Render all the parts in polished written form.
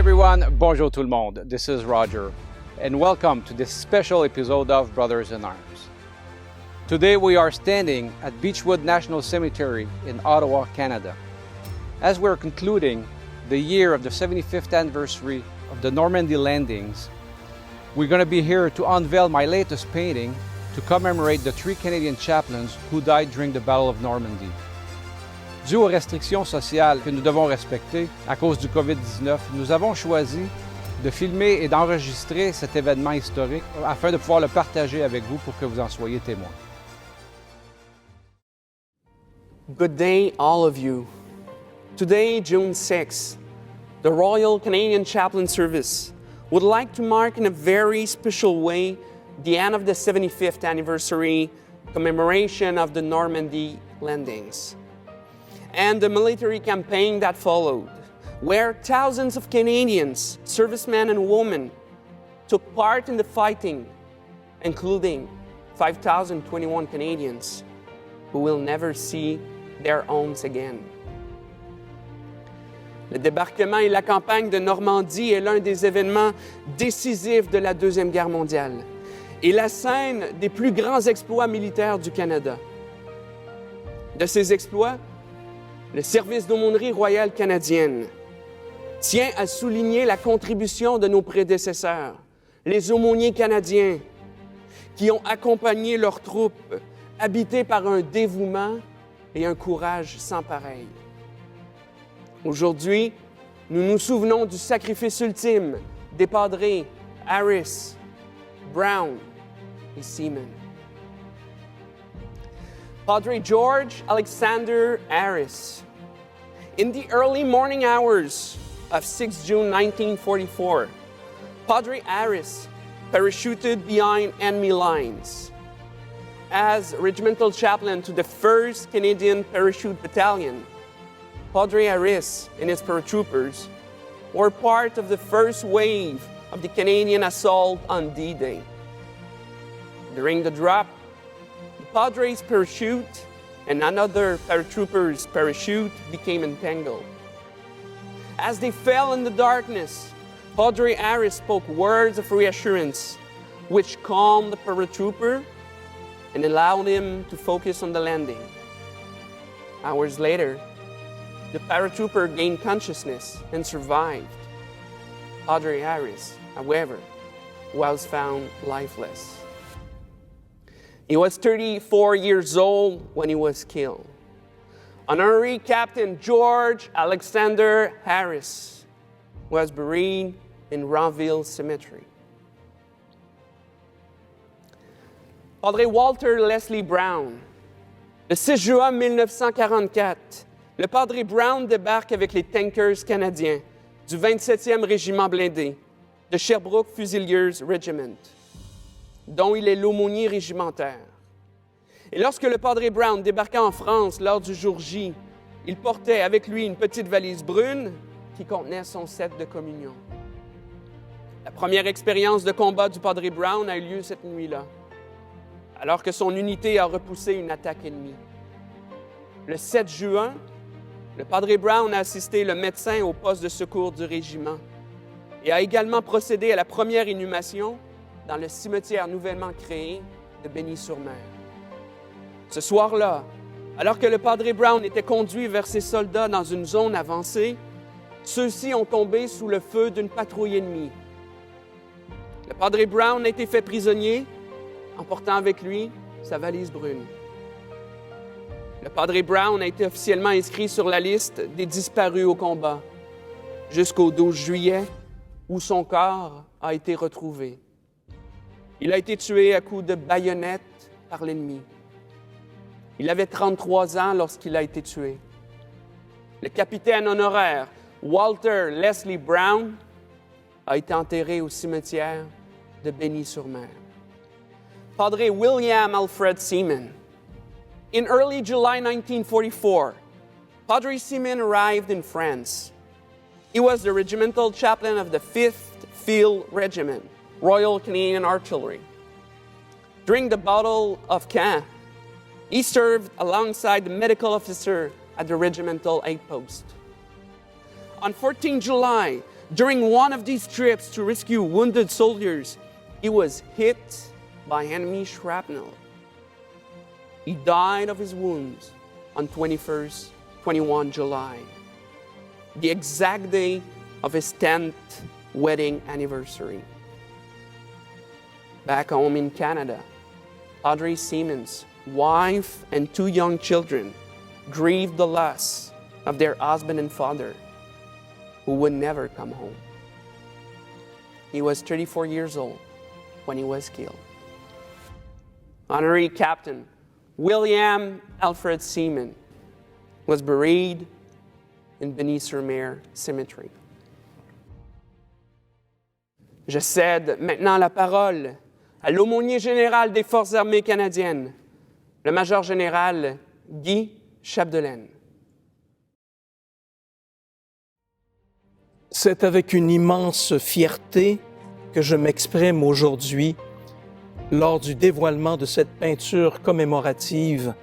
everyone, bonjour tout le monde, this is Roger, and welcome to this special episode of Brothers in Arms. Today we are standing at Beechwood National Cemetery in Ottawa, Canada. As we're concluding the year of the 75th anniversary of the Normandy landings, we're going to be here to unveil my latest painting to commemorate the 3 Canadian chaplains who died during the Battle of Normandy. Dû aux restrictions sociales que nous devons respecter à cause du COVID-19, nous avons choisi de filmer et d'enregistrer cet événement historique afin de pouvoir le partager avec vous pour que vous en soyez témoins. Good day, all of you. Today, June 6th, the Royal Canadian Chaplain Service would like to mark in a very special way the end of the 75th anniversary commemoration of the Normandy landings and the military campaign that followed, where thousands of Canadians, servicemen and women, took part in the fighting, including 5,021 Canadians who will never see their homes again. Le débarquement et la campagne de Normandie est l'un des événements décisifs de la Deuxième Guerre mondiale et la scène des plus grands exploits militaires du Canada. De ces exploits, le Service d'aumônerie royale canadienne tient à souligner la contribution de nos prédécesseurs, les aumôniers canadiens, qui ont accompagné leurs troupes, habitées par un dévouement et un courage sans pareil. Aujourd'hui, nous nous souvenons du sacrifice ultime des padres Harris, Brown et Seaman. Padre George Alexander Harris. In the early morning hours of 6 June 1944, Padre Harris parachuted behind enemy lines. As regimental chaplain to the 1st Canadian Parachute Battalion, Padre Harris and his paratroopers were part of the first wave of the Canadian assault on D-Day. During the drop, the Padre's parachute and another paratrooper's parachute became entangled. As they fell in the darkness, Padre Harris spoke words of reassurance, which calmed the paratrooper and allowed him to focus on the landing. Hours later, the paratrooper gained consciousness and survived. Padre Harris, however, was found lifeless. He was 34 years old when he was killed. Honorary Captain George Alexander Harris was buried in Ronville Cemetery. Padre Walter Leslie Brown. Le 6 juin 1944, le Padre Brown débarque avec les tankers canadiens du 27e régiment blindé de Sherbrooke Fusiliers Regiment, dont il est l'aumônier régimentaire. Et lorsque le Padre Brown débarqua en France lors du jour J, il portait avec lui une petite valise brune qui contenait son set de communion. La première expérience de combat du Padre Brown a eu lieu cette nuit-là, alors que son unité a repoussé une attaque ennemie. Le 7 juin, le Padre Brown a assisté le médecin au poste de secours du régiment et a également procédé à la première inhumation dans le cimetière nouvellement créé de Bény-sur-Mer. Ce soir-là, alors que le Padre Brown était conduit vers ses soldats dans une zone avancée, ceux-ci ont tombé sous le feu d'une patrouille ennemie. Le Padre Brown a été fait prisonnier, emportant avec lui sa valise brune. Le Padre Brown a été officiellement inscrit sur la liste des disparus au combat, jusqu'au 12 juillet, où son corps a été retrouvé. Il a été tué à coups de baïonnette par l'ennemi. Il avait 33 ans lorsqu'il a été tué. Le capitaine honoraire Walter Leslie Brown a été enterré au cimetière de Bény-sur-Mer. Padre William Alfred Seaman. In early July 1944, Padre Seaman arrived in France. He was the regimental chaplain of the 5th Field Regiment, Royal Canadian Artillery. During the Battle of Caen, he served alongside the medical officer at the regimental aid post. On 14 July, During one of these trips to rescue wounded soldiers, he was hit by enemy shrapnel. He died of his wounds on 21 July, the exact day of his 10th wedding anniversary. Back home in Canada, Padre Seaman's wife and 2 young children grieved the loss of their husband and father, who would never come home. He was 34 years old when he was killed. Honorary Captain William Alfred Seaman was buried in Bény-sur-Mer Cemetery. Je cède maintenant la parole à l'aumônier général des Forces armées canadiennes, le major général Guy Chapdelaine. C'est avec une immense fierté que je m'exprime aujourd'hui lors du dévoilement de cette peinture commémorative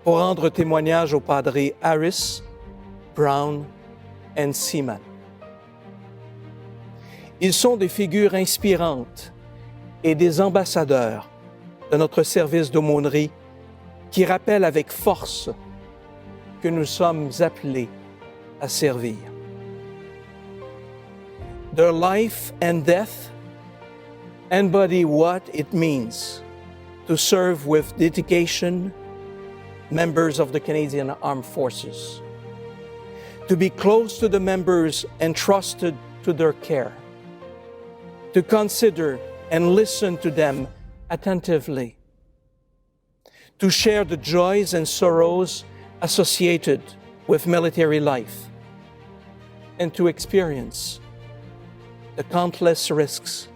pour rendre témoignage aux padres Harris, Brown et Seaman. Ils sont des figures inspirantes et des ambassadeurs de notre service d'aumônerie qui rappellent avec force que nous sommes appelés à servir. Their life and death embody what it means to serve with dedication members of the Canadian Armed Forces, to be close to the members entrusted to their care, to consider and listen to them attentively, to share the joys and sorrows associated with military life, and to experience the countless risks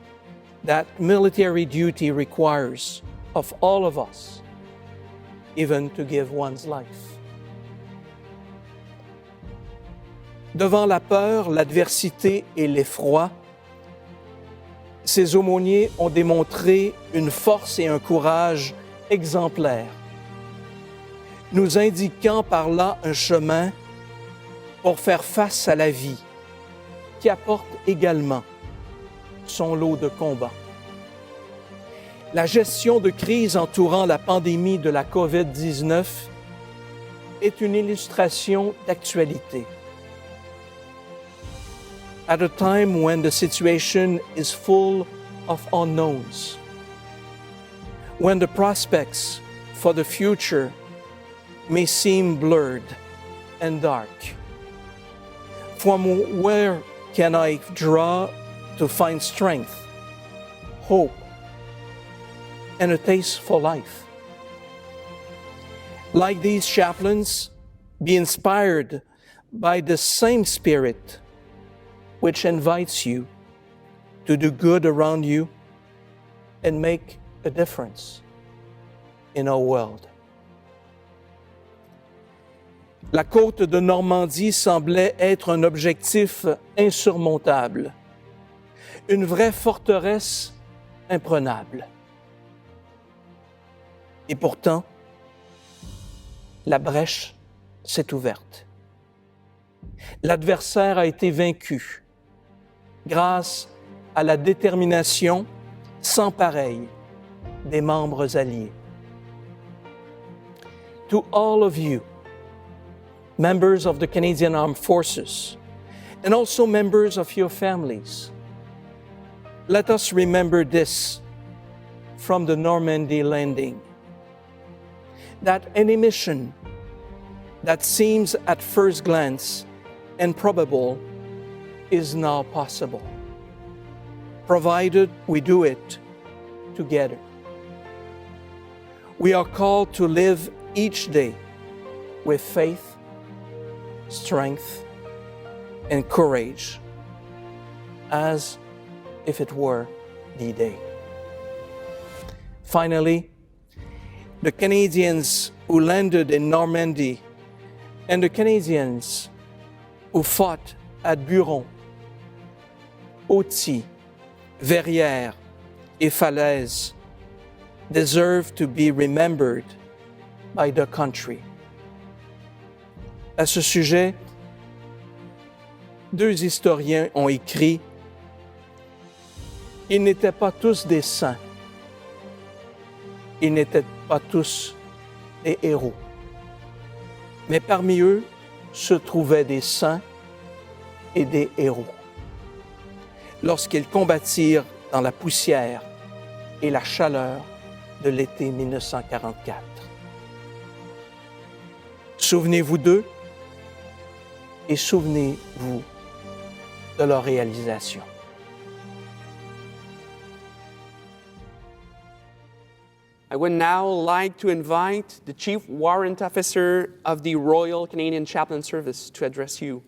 that military duty requires of all of us, even to give one's life. Devant la peur, l'adversité et l'effroi, ces aumôniers ont démontré une force et un courage exemplaires, nous indiquant par là un chemin pour faire face à la vie, qui apporte également son lot de combats. La gestion de crise entourant la pandémie de la COVID-19 est une illustration d'actualité. At a time when the situation is full of unknowns, when the prospects for the future may seem blurred and dark, from where can I draw to find strength, hope, and a taste for life? Like these chaplains, be inspired by the same spirit which invites you to do good around you and make a difference in our world. La côte de Normandie semblait être un objectif insurmontable, une vraie forteresse imprenable. Et pourtant, la brèche s'est ouverte. L'adversaire a été vaincu grâce à la détermination sans pareille des membres alliés. To all of you, members of the Canadian Armed Forces, and also members of your families, let us remember this from the Normandy landing, that any mission that seems at first glance improbable is now possible, provided we do it together. We are called to live each day with faith, strength, and courage, as if it were D-Day. Finally, the Canadians who landed in Normandy and the Canadians who fought at Buron, Outy, Verrières, et Falaise deserve to be remembered by the country. À ce sujet, deux historiens ont écrit « Ils n'étaient pas tous des saints, ils n'étaient pas tous des héros, mais parmi eux se trouvaient des saints et des héros. Lorsqu'ils combattirent dans la poussière et la chaleur de l'été 1944. Souvenez-vous d'eux et souvenez-vous de leur réalisation. I would now like to invite the Chief Warrant Officer of the Royal Canadian Chaplain Service to address you.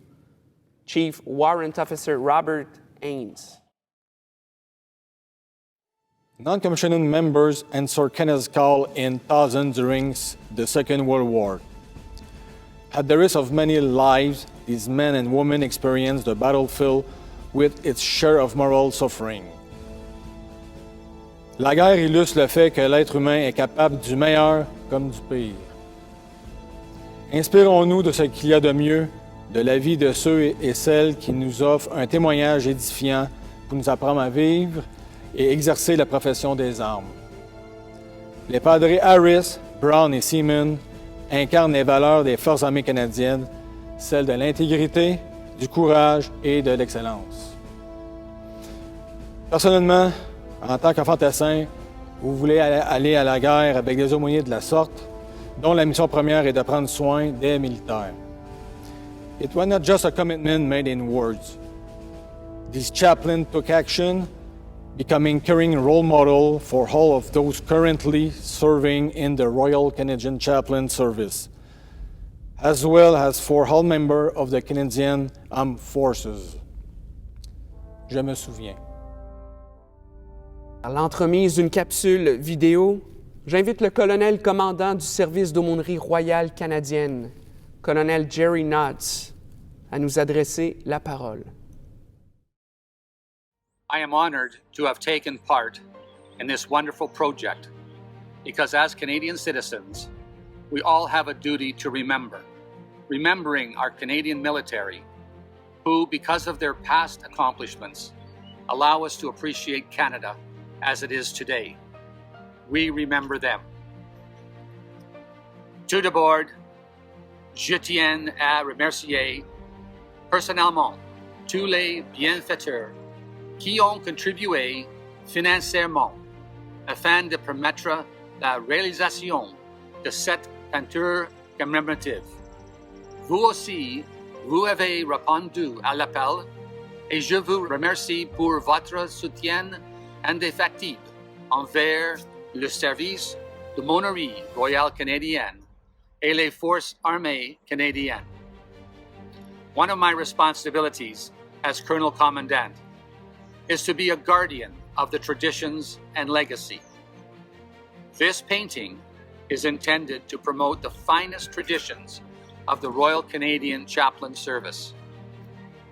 Chief Warrant Officer Robert Ames. Non-commissioned members answered Canada's call in thousands during the Second World War. At the risk of many lives, these men and women experienced the battlefield with its share of moral suffering. La guerre illustre le fait que l'être humain est capable du meilleur comme du pire. Inspirons-nous de ce qu'il y a de mieux, de la vie de ceux et celles qui nous offrent un témoignage édifiant pour nous apprendre à vivre et exercer la profession des armes. Les padres Harris, Brown et Seaman incarnent les valeurs des Forces armées canadiennes, celles de l'intégrité, du courage et de l'excellence. Personnellement, en tant qu'enfant tessin, vous voulez aller à la guerre avec des aumôniers de la sorte, dont la mission première est de prendre soin des militaires. It was not just a commitment made in words. These chaplains took action, becoming caring role model for all of those currently serving in the Royal Canadian Chaplain Service, as well as for all members of the Canadian Armed Forces. Je me souviens. À l'entremise d'une capsule vidéo, j'invite le colonel commandant du service d'aumônerie royale canadienne, colonel Jerry Knotts, à nous adresser la parole. I am honored to have taken part in this wonderful project because as Canadian citizens, we all have a duty to remembering our Canadian military, who, because of their past accomplishments, allow us to appreciate Canada as it is today. We remember them. Tout d'abord, je tiens à remercier personnellement tous les bienfaiteurs qui ont contribué financièrement afin de permettre la réalisation de cette peinture commémorative. Vous aussi, vous avez répondu à l'appel et je vous remercie pour votre soutien indéfectible envers le service d'aumônerie royale canadienne et les forces armées canadiennes. One of my responsibilities as Colonel Commandant is to be a guardian of the traditions and legacy. This painting is intended to promote the finest traditions of the Royal Canadian Chaplain Service,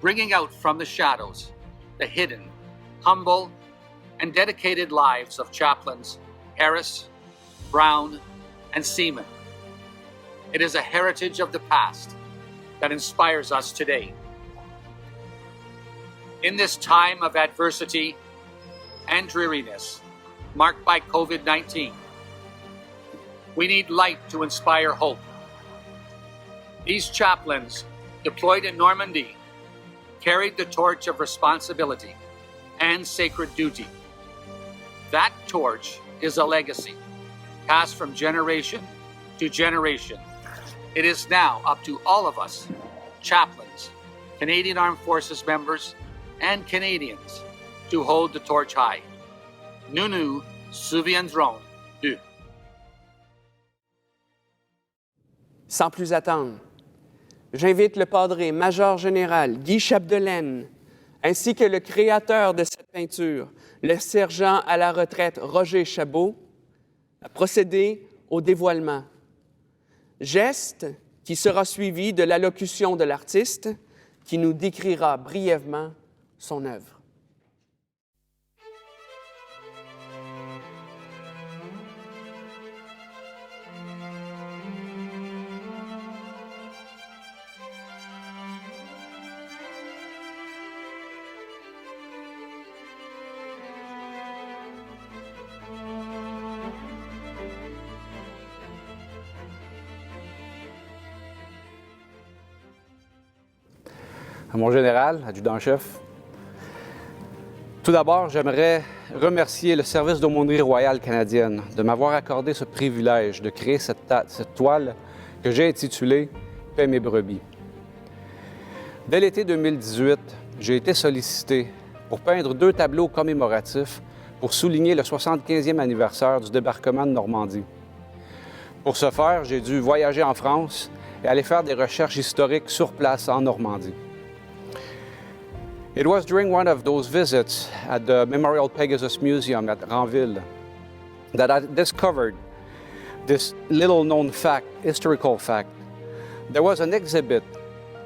bringing out from the shadows the hidden, humble, and dedicated lives of chaplains Harris, Brown, and Seaman. It is a heritage of the past that inspires us today. In this time of adversity and dreariness marked by COVID-19, we need light to inspire hope. These chaplains deployed in Normandy carried the torch of responsibility and sacred duty. That torch is a legacy passed from generation to generation. It is now up to all of us, chaplains, Canadian Armed Forces members, and Canadians, to hold the torch high. Nous nous souviendrons d'eux. Sans plus attendre, j'invite le padre major général Guy Chapdelaine, ainsi que le créateur de cette peinture, le sergent à la retraite Roger Chabot, à procéder au dévoilement. Geste qui sera suivi de l'allocution de l'artiste qui nous décrira brièvement son œuvre. à mon général, adjudant-chef. Tout d'abord, j'aimerais remercier le service d'aumônerie royale canadienne de m'avoir accordé ce privilège de créer cette toile que j'ai intitulée « Paix mes brebis ». Dès l'été 2018, j'ai été sollicité pour peindre 2 tableaux commémoratifs pour souligner le 75e anniversaire du débarquement de Normandie. Pour ce faire, j'ai dû voyager en France et aller faire des recherches historiques sur place en Normandie. It was during one of those visits at the Memorial Pegasus Museum at Ranville that I discovered this little-known fact, historical fact. There was an exhibit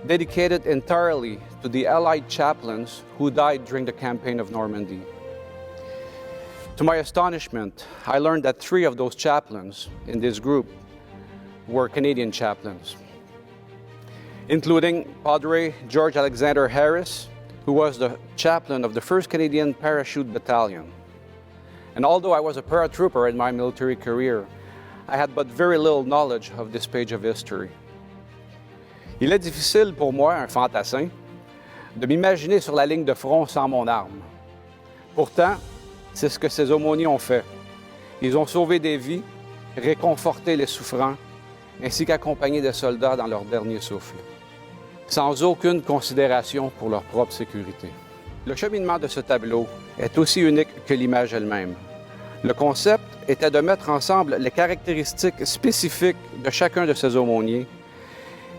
dedicated entirely to the Allied chaplains who died during the campaign of Normandy. To my astonishment, I learned that 3 of those chaplains in this group were Canadian chaplains, including Padre George Alexander Harris, who was the chaplain of the 1st Canadian Parachute Battalion. And although I was a paratrooper in my military career, I had but very little knowledge of this page of history. Il est difficile pour moi, un fantassin, de m'imaginer sur la ligne de front sans mon arme. Pourtant, c'est ce que ces aumôniers ont fait. Ils ont sauvé des vies, réconforté les souffrants, ainsi qu'accompagné des soldats dans leur dernier souffle, sans aucune considération pour leur propre sécurité. Le cheminement de ce tableau est aussi unique que l'image elle-même. Le concept était de mettre ensemble les caractéristiques spécifiques de chacun de ces aumôniers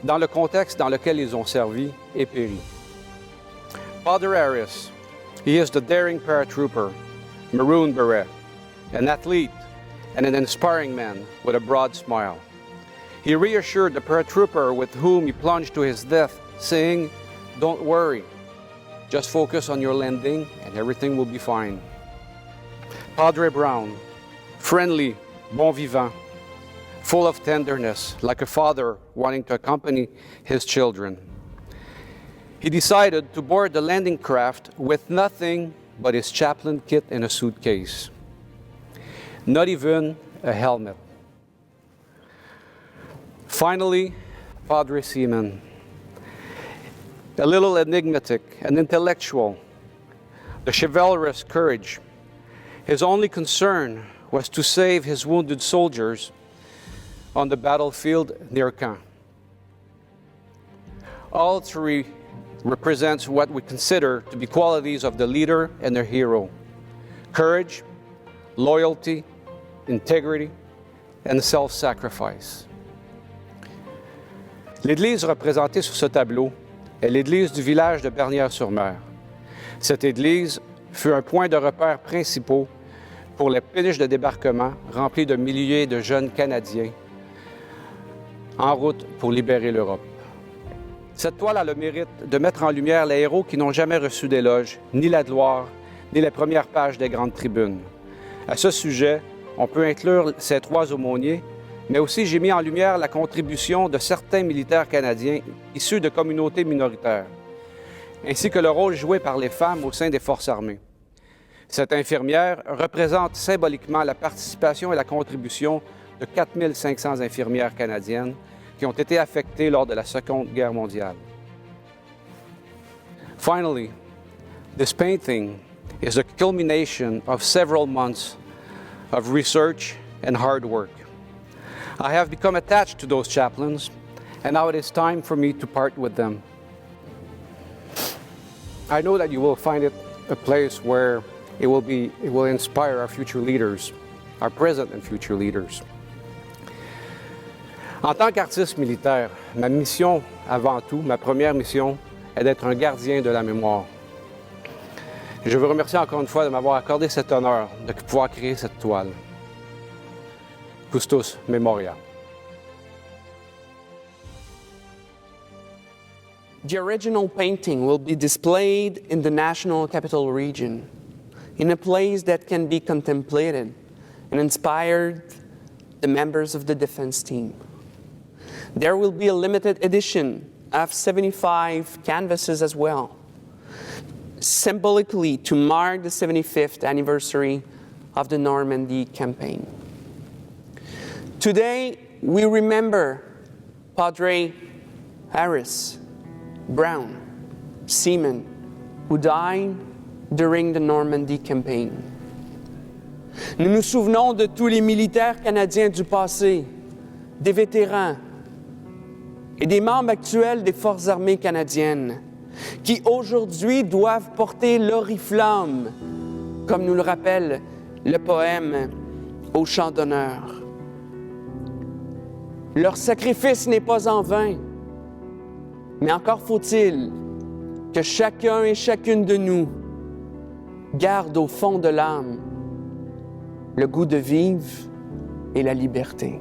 dans le contexte dans lequel ils ont servi et péri. Padre Harris, he is the daring paratrooper, Maroon Beret, an athlete and an inspiring man with a broad smile. He reassured the paratrooper with whom he plunged to his death, saying, "Don't worry, just focus on your landing and everything will be fine." Padre Brown, friendly, bon vivant, full of tenderness, like a father wanting to accompany his children. He decided to board the landing craft with nothing but his chaplain kit in a suitcase. Not even a helmet. Finally, Padre Seaman, a little enigmatic, an intellectual, the chivalrous courage. His only concern was to save his wounded soldiers on the battlefield near Caen. All 3 represents what we consider to be qualities of the leader and the hero: courage, loyalty, integrity, and self-sacrifice. L'église représentée sur ce tableau est l'église du village de Bernières-sur-Mer. Cette église fut un point de repère principal pour les péniches de débarquement remplies de milliers de jeunes Canadiens en route pour libérer l'Europe. Cette toile a le mérite de mettre en lumière les héros qui n'ont jamais reçu d'éloge, ni la gloire, ni les premières pages des grandes tribunes. À ce sujet, on peut inclure ces 3 aumôniers, mais aussi j'ai mis en lumière la contribution de certains militaires canadiens issus de communautés minoritaires, ainsi que le rôle joué par les femmes au sein des forces armées. Cette infirmière représente symboliquement la participation et la contribution de 4500 infirmières canadiennes qui ont été affectées lors de la Seconde Guerre mondiale. Finally, this painting is the culmination of several months of research and hard work. I have become attached to those chaplains, and now it is time for me to part with them. I know that you will find it a place where it will inspire our future leaders, our present and future leaders. En tant qu'artiste militaire, ma mission avant tout, ma première mission, est d'être un gardien de la mémoire. Je veux remercier encore une fois de m'avoir accordé cet honneur de pouvoir créer cette toile. Custos Memoria. The original painting will be displayed in the National Capital Region, in a place that can be contemplated and inspired the members of the defense team. There will be a limited edition of 75 canvases as well, symbolically to mark the 75th anniversary of the Normandy campaign. Today, we remember Padre Harris Brown, seamen who died during the Normandy campaign. Nous nous souvenons de tous les militaires canadiens du passé, des vétérans et des membres actuels des Forces armées canadiennes qui aujourd'hui doivent porter l'oriflamme, comme nous le rappelle le poème Au chant d'honneur. Leur sacrifice n'est pas en vain, mais encore faut-il que chacun et chacune de nous garde au fond de l'âme le goût de vivre et la liberté.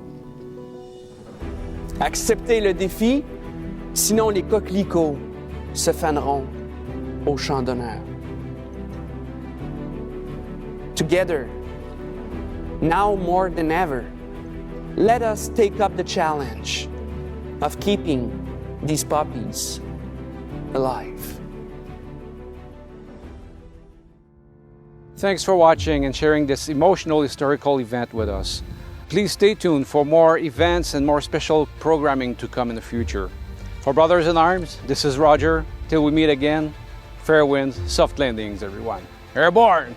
Acceptez le défi, sinon les coquelicots se faneront au chant d'honneur. Together, now more than ever, let us take up the challenge of keeping these puppies alive. Thanks for watching and sharing this emotional historical event with us. Please stay tuned for more events and more special programming to come in the future. For Brothers in Arms, this is Roger. Till we meet again, fair winds, soft landings, everyone. Airborne!